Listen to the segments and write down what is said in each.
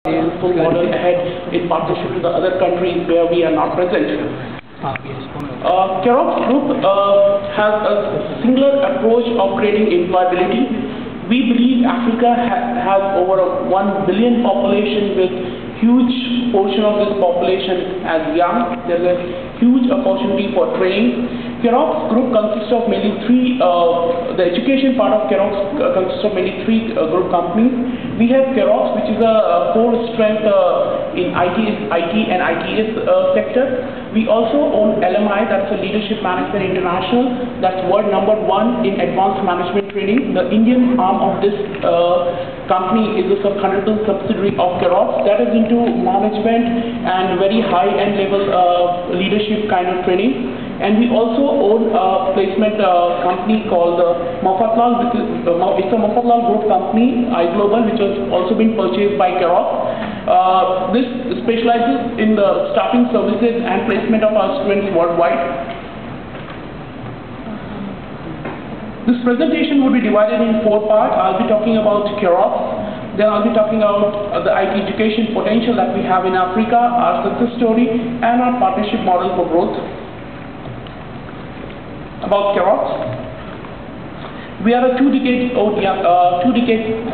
full model ahead in partnership with the other countries where we are not present. Kerox Group has a singular approach of creating employability. We believe Africa has over 1 billion population with huge portion of this population as young. There's a huge opportunity for training. Kerox Group consists of mainly the education part of Kerox consists of mainly three group companies. We have Kerox, which is a core strength in IT and ITS sector. We also own LMI, that's a Leadership Management International. That's world #1 in advanced management training. The Indian arm of this company is a 100% subsidiary of Kerox that is into management and very high-end level leadership kind of training. And we also own a placement company called Mafatlal, which is it's a Mafatlal Group company, iGlobal, which has also been purchased by Kerox. This specializes in the staffing services and placement of our students worldwide. This presentation will be divided in 4 parts. I'll be talking about Kerox. Then I'll be talking about the IT education potential that we have in Africa, our success story, and our partnership model for growth. About Kerox, we are a 2-decade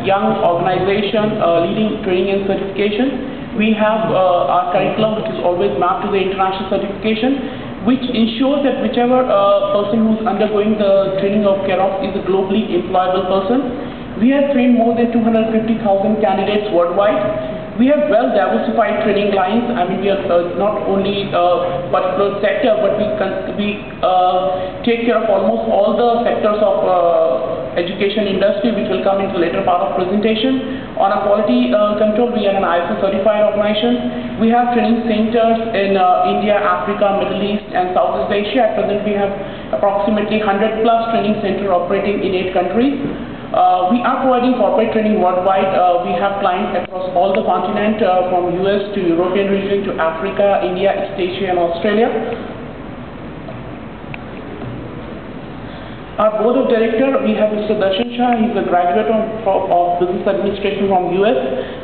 young organization leading training and certification. We have our curriculum, which is always mapped to the international certification, which ensures that whichever person who's undergoing the training of Kerox is a globally employable person. We have trained more than 250,000 candidates worldwide. We have well diversified training lines. I mean, we are not only a particular sector, but we take care of almost all the sectors of education industry, which will come into later part of presentation. On a quality control, we are an ISO certified organization. We have training centers in India, Africa, Middle East, and Southeast Asia. At present, we have approximately 100+ training centers operating in 8 countries. We are providing corporate training worldwide. We have clients across all the continent, from US to European region to Africa, India, East Asia, and Australia. Our board of directors, we have Mr. Darshan Shah. He's a graduate of business administration from US.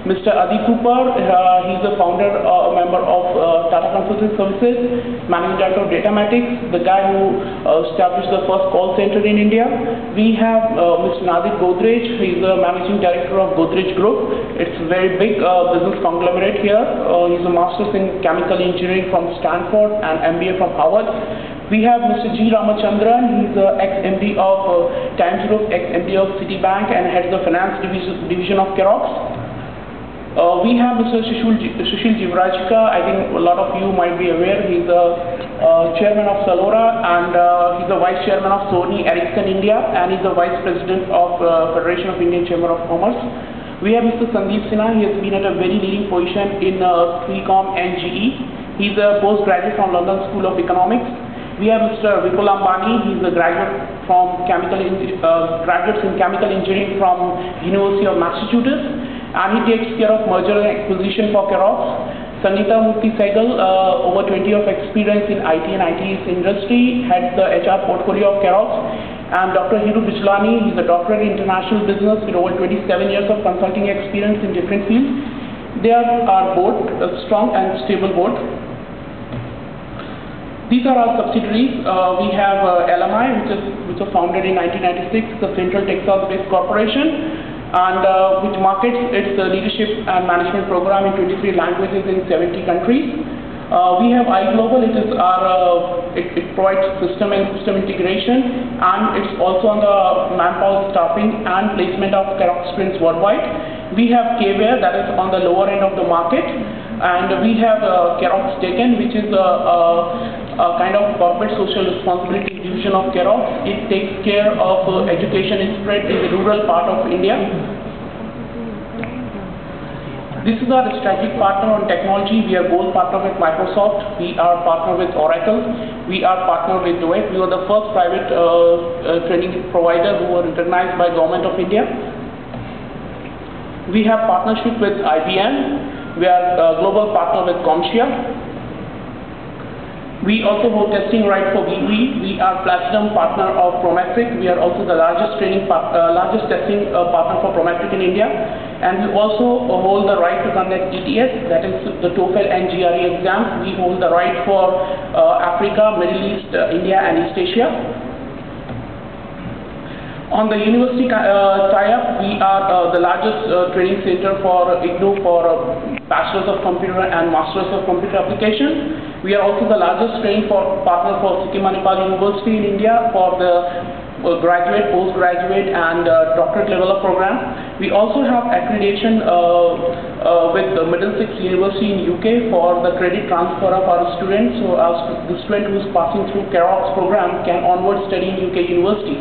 Mr. Adi Cooper, he's the founder, member of Tata Consulting Services, managing director of Datamatics, the guy who established the first call center in India. We have Mr. Nadir Godrej. He's the managing director of Godrej Group. It's a very big business conglomerate here. He's a master's in chemical engineering from Stanford and MBA from Harvard. We have Mr. G. Ramachandran. He's the ex-MD of Times Group, ex-MD of Citibank, and heads the finance division of Kerox. We have Mr. Sushil Jivrajka. I think a lot of you might be aware. He's the chairman of Salora, and he's the vice chairman of Sony Ericsson India, and he's the vice president of Federation of Indian Chamber of Commerce. We have Mr. Sandeep Sinha. He has been at a very leading position in Qualcomm and GE. He's a postgraduate from London School of Economics. We have Mr. Vipul Ambani. He's a graduates in chemical engineering from University of Massachusetts, and he takes care of merger and acquisition for Kerox. Sangeeta Murthy Sehgal, over 20 of experience in IT and ITS industry, heads the HR portfolio of Kerox. And Dr. Hiru Bijlani, he's a doctorate in international business with over 27 years of consulting experience in different fields. They are our board, a strong and stable board. These are our subsidiaries. We have LMI, which was founded in 1996, the Central Texas-based corporation, and which markets its leadership and management program in 23 languages in 70 countries. We have iGlobal. It provides system and system integration, and it's also on the manpower staffing and placement of Kerox students worldwide. We have KWare, that is on the lower end of the market, and we have Kerox Taken, which is a kind of corporate social responsibility division of Kerox. It takes care of education spread in the rural part of India. This is our strategic partner on technology. We are gold partner with Microsoft. We are partner with Oracle. We are partner with Deloitte. We were the first private training provider who were recognized by Government of India. We have partnership with IBM. We are a global partner with Comcia. We also hold testing right for VE. We are platinum partner of Prometric. We are also the largest largest testing partner for Prometric in India. And we also hold the right to conduct ETS, that is the TOEFL and GRE exams. We hold the right for Africa, Middle East, India and East Asia. On the university tie-up, we are the largest training center for IGNOU for Bachelors of Computer and Masters of Computer Application. We are also the largest training partner for Sikkim Manipal University in India for the graduate, postgraduate and doctorate level of program. We also have accreditation with the Middlesex University in UK for the credit transfer of our students. So the student who is passing through CAROX program can onward study in UK university.